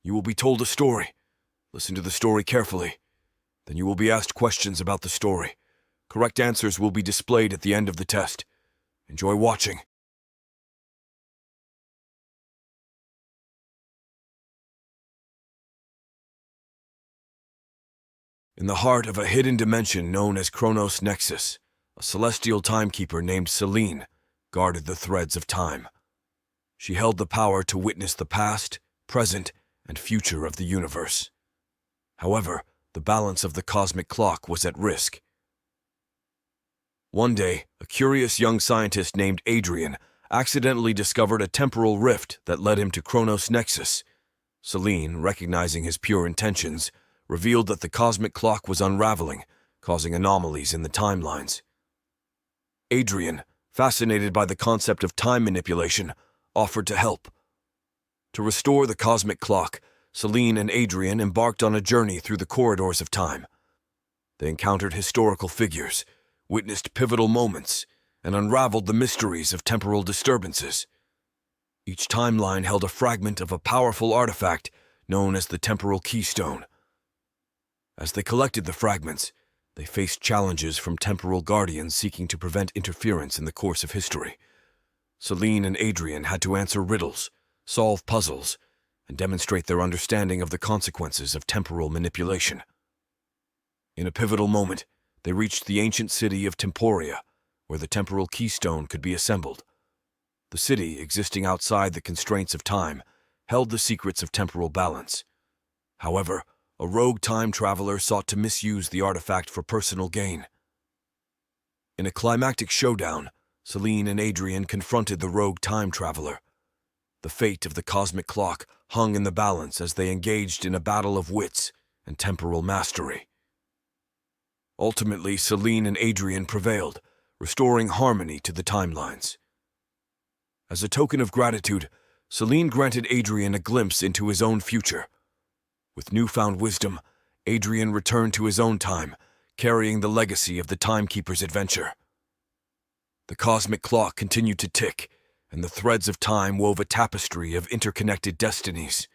You will be told a story. Listen to the story carefully. Then you will be asked questions about the story. Correct answers will be displayed at the end of the test. Enjoy watching. In the heart of a hidden dimension known as Chronos Nexus, a celestial timekeeper named Selene guarded the threads of time. She held the power to witness the past, present, and future of the universe. However, the balance of the cosmic clock was at risk. One day, a curious young scientist named Adrian accidentally discovered a temporal rift that led him to Chronos Nexus. Selene, recognizing his pure intentions, revealed that the cosmic clock was unraveling, causing anomalies in the timelines. Adrian, fascinated by the concept of time manipulation, offered to help. To restore the cosmic clock, Selene and Adrian embarked on a journey through the corridors of time. They encountered historical figures, witnessed pivotal moments, and unraveled the mysteries of temporal disturbances. Each timeline held a fragment of a powerful artifact known as the Temporal Keystone. As they collected the fragments, they faced challenges from temporal guardians seeking to prevent interference in the course of history. Selene and Adrian had to answer riddles, solve puzzles, and demonstrate their understanding of the consequences of temporal manipulation. In a pivotal moment, they reached the ancient city of Temporia, where the Temporal Keystone could be assembled. The city, existing outside the constraints of time, held the secrets of temporal balance. However, a rogue time traveler sought to misuse the artifact for personal gain. In a climactic showdown, Selene and Adrian confronted the rogue time traveler. The fate of the cosmic clock hung in the balance as they engaged in a battle of wits and temporal mastery. Ultimately, Selene and Adrian prevailed, restoring harmony to the timelines. As a token of gratitude, Selene granted Adrian a glimpse into his own future. With newfound wisdom, Adrian returned to his own time, carrying the legacy of the Timekeeper's adventure. The cosmic clock continued to tick, and the threads of time wove a tapestry of interconnected destinies.